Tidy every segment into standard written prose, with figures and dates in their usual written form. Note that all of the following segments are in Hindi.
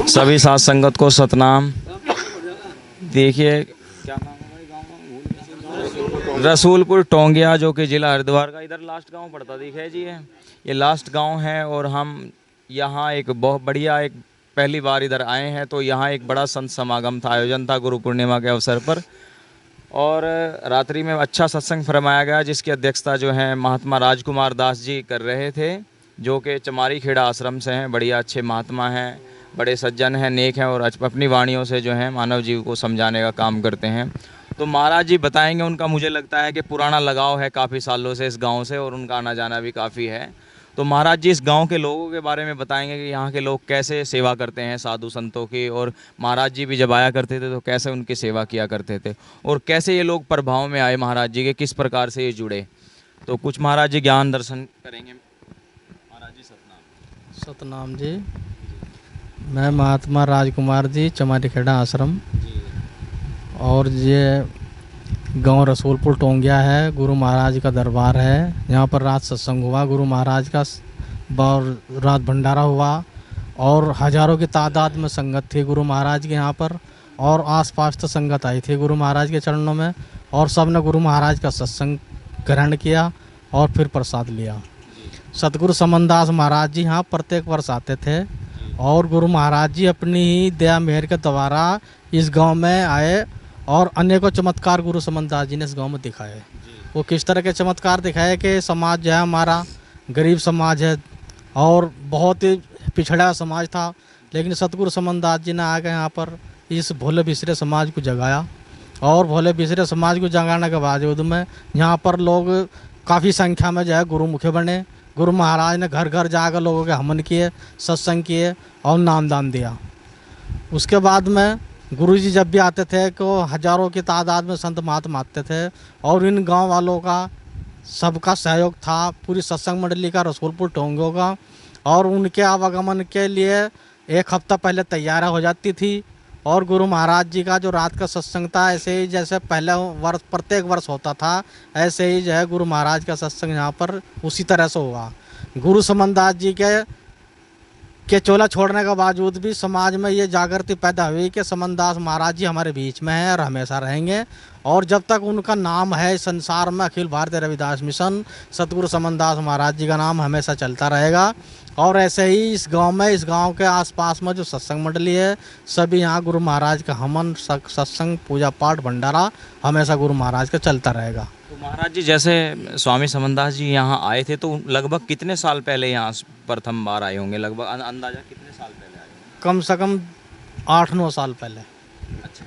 सभी साथ संगत को सतनाम। देखिए क्या नाम है भाई गाँव का? रसूलपुर टोंगिया, जो कि जिला हरिद्वार का इधर लास्ट गांव पड़ता दिखे जी है। ये लास्ट गांव है और हम यहाँ एक बहुत बढ़िया एक पहली बार इधर आए हैं। तो यहाँ एक बड़ा संत समागम था, आयोजन था गुरु पूर्णिमा के अवसर पर, और रात्रि में अच्छा सत्संग फरमाया गया, जिसकी अध्यक्षता जो है महात्मा राजकुमार दास जी कर रहे थे, जो कि चमारी खेड़ा आश्रम से हैं। बढ़िया अच्छे महात्मा हैं, बड़े सज्जन हैं, नेक हैं, और अपनी वाणियों से जो है मानव जीव को समझाने का काम करते हैं। तो महाराज जी बताएंगे, उनका मुझे लगता है कि पुराना लगाव है काफ़ी सालों से इस गांव से, और उनका आना जाना भी काफ़ी है। तो महाराज जी इस गांव के लोगों के बारे में बताएंगे कि यहाँ के लोग कैसे सेवा करते हैं साधु संतों की, और महाराज जी भी जब आया करते थे तो कैसे उनकी सेवा किया करते थे, और कैसे ये लोग प्रभाव में आए महाराज जी के, किस प्रकार से ये जुड़े। तो कुछ महाराज जी ज्ञान दर्शन करेंगे। महाराज जी सतनाम। सतनाम जी। मैं महात्मा राजकुमार जी, चमारी खेड़ा आश्रम, और ये गांव रसूलपुर टोंगिया है। गुरु महाराज का दरबार है। यहाँ पर रात सत्संग हुआ, गुरु महाराज का रात भंडारा हुआ, और हजारों की तादाद में संगत थी गुरु महाराज के यहाँ पर, और आसपास तो संगत आई थी गुरु महाराज के चरणों में, और सब ने गुरु महाराज का सत्संग ग्रहण किया और फिर प्रसाद लिया। सतगुरु समनदास महाराज जी यहाँ प्रत्येक वर्ष आते थे, और गुरु महाराज जी अपनी ही दया मेहर के द्वारा इस गांव में आए, और अनेकों चमत्कार गुरु समनदास जी ने इस गांव में दिखाए। वो किस तरह के चमत्कार दिखाए कि समाज जो है हमारा गरीब समाज है और बहुत ही पिछड़ा समाज था, लेकिन सतगुरु समनदास जी ने आके यहाँ पर इस भोले बिसरे समाज को जगाया, और भोले बिसरे समाज को जगाने के बावजूद में यहाँ पर लोग काफ़ी संख्या में जो है गुरुमुखी बने। गुरु महाराज ने घर घर जाकर लोगों के हवन किए, सत्संग किए और नामदान दिया। उसके बाद में गुरुजी जब भी आते थे तो हजारों की तादाद में संत महात्मा आते थे, और इन गांव वालों का सबका सहयोग था, पूरी सत्संग मंडली का, रसूलपुर टोंगियों का, और उनके आवागमन के लिए एक हफ्ता पहले तैयारी हो जाती थी। और गुरु महाराज जी का जो रात का सत्संग था, ऐसे ही जैसे पहले वर्ष प्रत्येक वर्ष होता था, ऐसे ही जो है गुरु महाराज का सत्संग यहाँ पर उसी तरह से हुआ। गुरु समनदास जी के चोला छोड़ने के बावजूद भी समाज में ये जागृति पैदा हुई कि समनदास महाराज जी हमारे बीच में हैं और हमेशा रहेंगे, और जब तक उनका नाम है संसार में अखिल भारतीय रविदास मिशन, सतगुरु समनदास महाराज जी का नाम हमेशा चलता रहेगा। और ऐसे ही इस गांव में, इस गांव के आसपास में जो सत्संग मंडली है, सभी यहाँ गुरु महाराज का हवन, सत्संग, पूजा पाठ, भंडारा हमेशा गुरु महाराज का चलता रहेगा। तो महाराज जी जैसे स्वामी समनदास जी यहाँ आए थे तो लगभग कितने साल पहले यहाँ प्रथम बार आए होंगे? लगभग अंदाजा कितने साल पहले आए होंगे? कम से कम 8-9 साल पहले। अच्छा,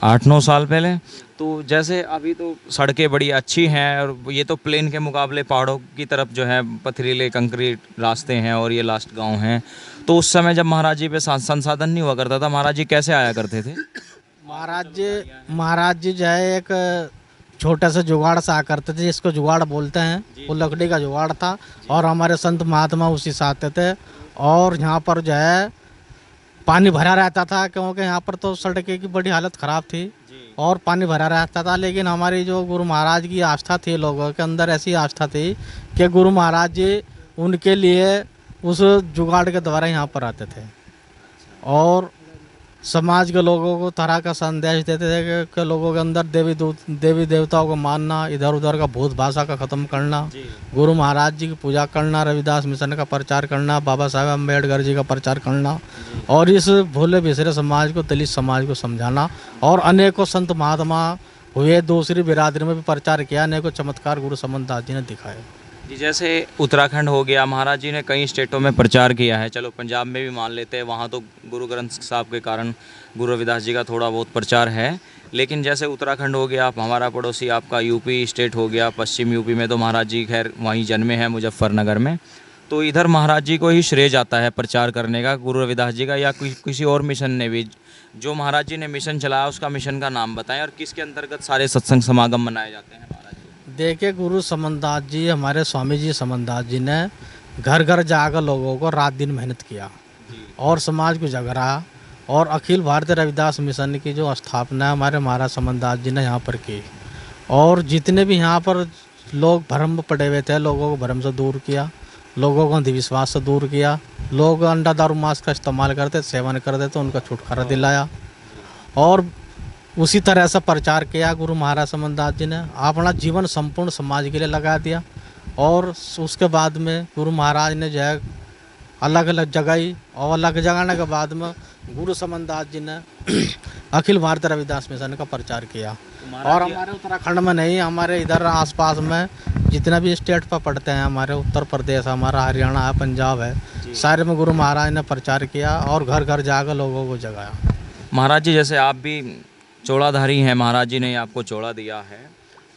8-9 साल पहले। तो जैसे अभी तो सड़कें बड़ी अच्छी हैं, और ये तो प्लेन के मुकाबले पहाड़ों की तरफ जो है पथरीले कंक्रीट रास्ते हैं, और ये लास्ट गांव हैं। तो उस समय जब महाराज जी पे संसाधन नहीं हुआ करता था, महाराज जी कैसे आया करते थे? महाराज जी जो है एक छोटा सा जुगाड़ से आ करते थे, जिसको जुगाड़ बोलते हैं, वो लकड़ी का जुगाड़ था, और हमारे संत महात्मा उसी से आते थे। और यहाँ पर जो है पानी भरा रहता था, क्योंकि यहाँ पर तो सड़कें की बड़ी हालत ख़राब थी और पानी भरा रहता था। लेकिन हमारी जो गुरु महाराज की आस्था थी, लोगों के अंदर ऐसी आस्था थी कि गुरु महाराज जी उनके लिए उस जुगाड़ के द्वारा यहाँ पर आते थे, और समाज के लोगों को तरह का संदेश देते थे कि लोगों के अंदर देवी देवताओं को मानना, इधर उधर का भूत भाषा का ख़त्म करना, गुरु महाराज जी की पूजा करना, रविदास मिशन का प्रचार करना, बाबा साहेब अम्बेडकर जी का प्रचार करना, और इस भोले बिसरे समाज को, दलित समाज को समझाना। और अनेकों संत महात्मा हुए, दूसरी बिरादरी में भी प्रचार किया, अनेकों चमत्कार गुरु समनदास जी ने दिखाए। जी जैसे उत्तराखंड हो गया, महाराज जी ने कई स्टेटों में प्रचार किया है, चलो पंजाब में भी मान लेते हैं, वहाँ तो गुरु ग्रंथ साहब के कारण गुरु रविदास जी का थोड़ा बहुत प्रचार है। लेकिन जैसे उत्तराखंड हो गया, हमारा पड़ोसी आपका यूपी स्टेट हो गया, पश्चिम यूपी में तो महाराज जी खैर वहीं जन्मे हैं, मुजफ्फरनगर में। तो इधर महाराज जी को ही श्रेय जाता है प्रचार करने का, गुरु रविदास जी का, या किसी और मिशन ने भी? जो महाराज जी ने मिशन चलाया उसका मिशन का नाम बताएं, और किसके अंतर्गत सारे सत्संग समागम मनाए जाते हैं? देखिए, गुरु समनदास जी, हमारे स्वामी जी समनदास जी ने घर घर जाकर लोगों को रात दिन मेहनत किया और समाज को जगरा, और अखिल भारतीय रविदास मिशन की जो स्थापना हमारे महाराज समनदास जी ने यहाँ पर की, और जितने भी यहाँ पर लोग भ्रम पड़े हुए थे, लोगों को भ्रम से दूर किया, लोगों को अंधविश्वास से दूर किया, लोग अंडा दारू मांस का इस्तेमाल करते, सेवन करते, तो उनका छुटकारा दिलाया। और उसी तरह से प्रचार किया गुरु महाराज समनदास जी ने, अपना जीवन संपूर्ण समाज के लिए लगा दिया। और उसके बाद में गुरु महाराज ने जो है अलग अलग जगाई, और अलग जगाने के बाद में गुरु समनदास जी ने अखिल भारतीय रविदास मिशन का प्रचार किया। और हमारे उत्तराखंड में नहीं, हमारे इधर आसपास में जितना भी स्टेट पर पढ़ते हैं, हमारे उत्तर प्रदेश, हमारा हरियाणा है, पंजाब है, सारे में गुरु महाराज ने प्रचार किया और घर घर जाकर लोगों को जगाया। महाराज जी जैसे आप भी चोड़ाधारी हैं, महाराज जी ने आपको चोड़ा दिया है,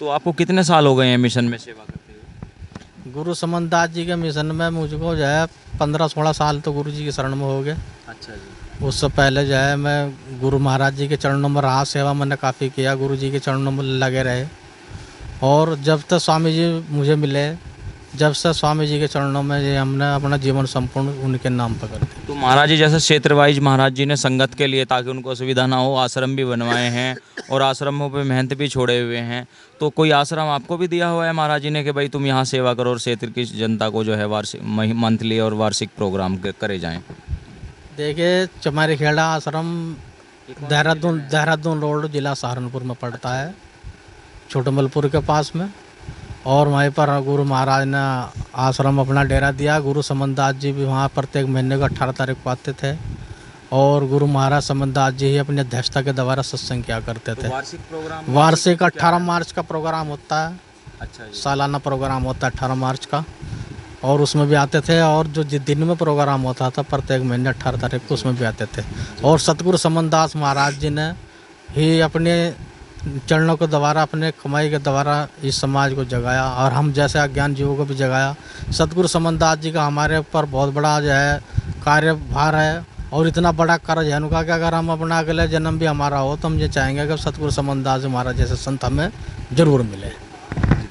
तो आपको कितने साल हो गए हैं मिशन में सेवा करते हुए? गुरु समनदास जी के मिशन में मुझको जो है 15-16 साल तो गुरु जी के शरण में हो गए। अच्छा जी। उससे पहले जो है मैं गुरु महाराज जी के चरणों में रहा, सेवा मैंने काफ़ी किया, गुरु जी के चरणों में लगे रहे। और जब तक स्वामी जी मुझे मिले, जब से स्वामी जी के चरणों में ये हमने अपना जीवन संपूर्ण उनके नाम पर कर दिया। तो महाराज जी जैसे क्षेत्र वाइज महाराज जी ने संगत के लिए, ताकि उनको असुविधा ना हो, आश्रम भी बनवाए हैं और आश्रमों पे मेहनत भी छोड़े हुए हैं। तो कोई आश्रम आपको भी दिया हुआ है महाराज जी ने कि भाई तुम यहाँ सेवा करो और क्षेत्र की जनता को जो है वार्षिक मंथली और वार्षिक प्रोग्राम करे जाएँ? देखिए, चमारी खेड़ा आश्रम देहरादून रोड, जिला सहारनपुर में पड़ता है, छोटमलपुर के पास में। और वहीं पर गुरु महाराज ने आश्रम अपना डेरा दिया। गुरु समनदास जी भी वहाँ प्रत्येक महीने को 18 तारीख को आते थे, और गुरु महाराज समनदास जी ही अपनी अध्यक्षता के द्वारा सत्संग किया करते थे। वार्षिक प्रोग्राम, वार्षिक 18 मार्च का प्रोग्राम होता है। अच्छा जी। सालाना प्रोग्राम होता है 18 मार्च का, और उसमें भी आते थे। और जो दिन में प्रोग्राम होता था प्रत्येक महीने 18 तारीख को, उसमें भी आते थे। और सतगुरु समनदास महाराज जी ने ही अपने चरणों के द्वारा, अपने कमाई के द्वारा इस समाज को जगाया, और हम जैसे अज्ञान जीवों को भी जगाया। सतगुरु समनदास जी का हमारे ऊपर बहुत बड़ा जो है कार्यभार है, और इतना बड़ा कर्ज है उनका कि अगर हम अपना अगले जन्म भी हमारा हो तो हम ये चाहेंगे कि सतगुरु समनदास जी महाराज जैसे संत हमें जरूर मिले।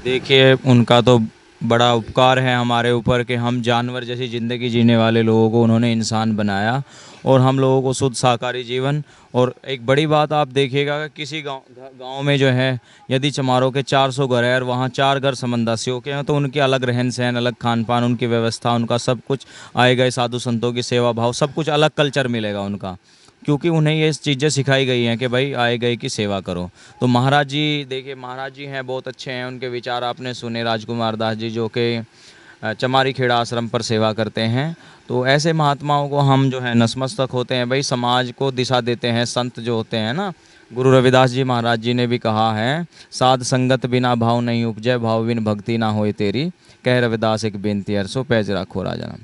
देखिए, उनका तो बड़ा उपकार है हमारे ऊपर कि हम जानवर जैसी ज़िंदगी जीने वाले लोगों को उन्होंने इंसान बनाया, और हम लोगों को शुद्ध शाकाहारी जीवन। और एक बड़ी बात आप देखिएगा कि किसी गांव में जो है यदि चमारों के 400 घर है और वहाँ 4 घर समनदासियों के हैं, तो उनके अलग रहन सहन, अलग खान पान, उनकी व्यवस्था, उनका सब कुछ, आए गए साधु संतों की सेवा भाव, सब कुछ अलग कल्चर मिलेगा उनका, क्योंकि उन्हें ये चीज़ें सिखाई गई हैं कि भाई आए गए की सेवा करो। तो महाराज जी, देखिए महाराज जी हैं, बहुत अच्छे हैं, उनके विचार आपने सुने। राजकुमार दास जी जो कि चमारी खेड़ा आश्रम पर सेवा करते हैं, तो ऐसे महात्माओं को हम जो है नतमस्तक होते हैं। भाई समाज को दिशा देते हैं संत जो होते हैं ना। गुरु रविदास जी महाराज जी ने भी कहा है, साध संगत बिना भाव नहीं उपजय, भाव बिन भक्ति ना होए तेरी, कह रविदास एक बेनती अरसो पैज राखो राजा।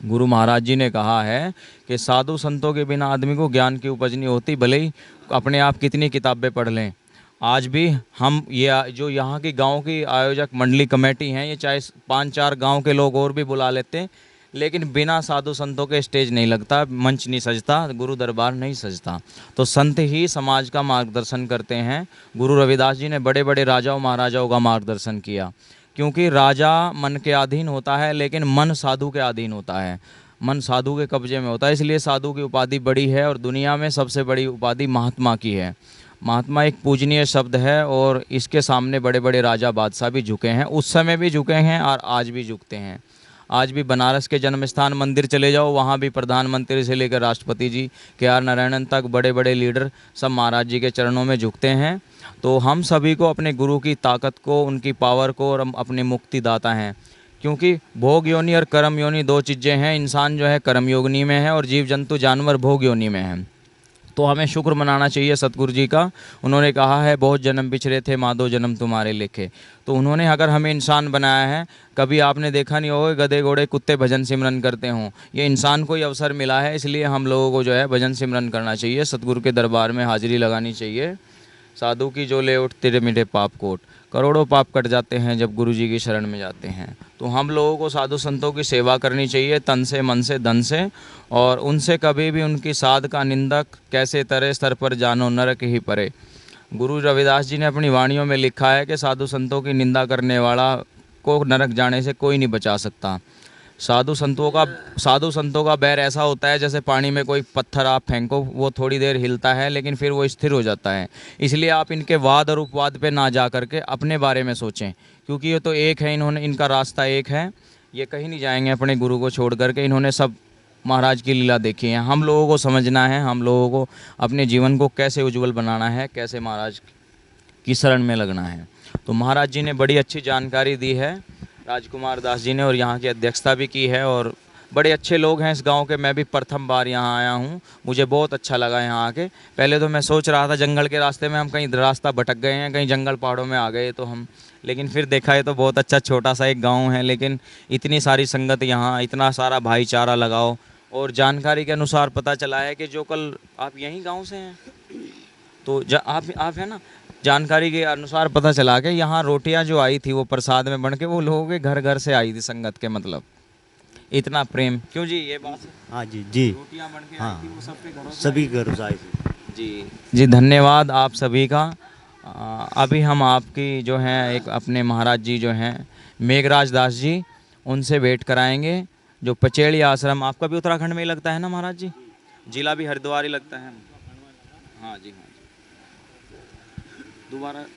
गुरु महाराज जी ने कहा है कि साधु संतों के बिना आदमी को ज्ञान की उपज नहीं होती, भले ही अपने आप कितनी किताबें पढ़ लें। आज भी हम ये जो यहाँ की गांव की आयोजक मंडली कमेटी हैं, ये चाहे 5-4 गांव के लोग और भी बुला लेते हैं, लेकिन बिना साधु संतों के स्टेज नहीं लगता, मंच नहीं सजता, गुरु दरबार नहीं सजता। तो संत ही समाज का मार्गदर्शन करते हैं। गुरु रविदास जी ने बड़े बड़े राजाओं महाराजाओं का मार्गदर्शन किया, क्योंकि राजा मन के अधीन होता है, लेकिन मन साधु के अधीन होता है, मन साधु के कब्जे में होता है। इसलिए साधु की उपाधि बड़ी है, और दुनिया में सबसे बड़ी उपाधि महात्मा की है। महात्मा एक पूजनीय शब्द है, और इसके सामने बड़े बड़े राजा बादशाह भी झुके हैं, उस समय भी झुके हैं और आज भी झुकते हैं। आज भी बनारस के जन्म स्थान मंदिर चले जाओ, वहाँ भी प्रधानमंत्री से लेकर राष्ट्रपति जी, KR नारायणन तक, बड़े बड़े लीडर सब महाराज जी के चरणों में झुकते हैं। तो हम सभी को अपने गुरु की ताकत को, उनकी पावर को, और हम अपने मुक्ति दाता हैं। क्योंकि भोग योनि और कर्म योनि 2 चीज़ें हैं। इंसान जो है कर्म योनि में है, और जीव जंतु जानवर भोग योनि में है। तो हमें शुक्र मनाना चाहिए सतगुरु जी का। उन्होंने कहा है, बहुत जन्म बिछड़े थे माधो जन्म तुम्हारे लेखे। तो उन्होंने अगर हमें इंसान बनाया है, कभी आपने देखा नहीं होगा गधे घोड़े कुत्ते भजन सिमरन करते हों, ये इंसान को ही अवसर मिला है। इसलिए हम लोगों को जो है भजन सिमरन करना चाहिए, सतगुरु के दरबार में हाजिरी लगानी चाहिए। साधु की जो ले उठ तेरे मीठे पाप कोट, करोड़ों पाप कट जाते हैं जब गुरु जी की शरण में जाते हैं। तो हम लोगों को साधु संतों की सेवा करनी चाहिए, तन से, मन से, धन से, और उनसे कभी भी उनकी साध का निंदक कैसे तरे स्तर पर जानो नरक ही परे। गुरु रविदास जी ने अपनी वाणियों में लिखा है कि साधु संतों की निंदा करने वाला को नरक जाने से कोई नहीं बचा सकता। साधु संतों का बैर ऐसा होता है जैसे पानी में कोई पत्थर आप फेंको, वो थोड़ी देर हिलता है लेकिन फिर वो स्थिर हो जाता है। इसलिए आप इनके वाद और उपवाद पे ना जा करके अपने बारे में सोचें, क्योंकि ये तो एक है, इनका रास्ता एक है, ये कहीं नहीं जाएंगे अपने गुरु को छोड़ करके। इन्होंने सब महाराज की लीला देखी है। हम लोगों को समझना है, हम लोगों को अपने जीवन को कैसे उज्जवल बनाना है, कैसे महाराज की शरण में लगना है। तो महाराज जी ने बड़ी अच्छी जानकारी दी है राजकुमार दास जी ने, और यहाँ की अध्यक्षता भी की है, और बड़े अच्छे लोग हैं इस गांव के। मैं भी प्रथम बार यहाँ आया हूँ, मुझे बहुत अच्छा लगा यहाँ आके। पहले तो मैं सोच रहा था जंगल के रास्ते में हम कहीं रास्ता भटक गए हैं, कहीं जंगल पहाड़ों में आ गए तो हम, लेकिन फिर देखा है तो बहुत अच्छा छोटा सा एक गांव है, लेकिन इतनी सारी संगत यहाँ, इतना सारा भाईचारा लगाओ। और जानकारी के अनुसार पता चला है कि जो कल आप यहीं गाँव से हैं, तो आप है ना, जानकारी के अनुसार पता चला कि यहाँ रोटियां जो आई थी वो प्रसाद में बन के वो लोगों के घर घर से आई थी संगत के, मतलब इतना प्रेम। क्यों जी, ये बात है? हाँ जी जी। रोटियां बन के हाँ, आई थी वो सबके घरों से सभी आई थी। घरों से आई थी। जी जी, धन्यवाद आप सभी का। अभी हम आपकी जो है एक अपने महाराज जी जो हैं मेघराज दास जी, उनसे भेंट कराएंगे। जो पचेड़ी आश्रम आपका भी उत्तराखंड में ही लगता है ना महाराज जी? जिला भी हरिद्वार ही लगता है। हाँ जी, हाँ जी। दोबारा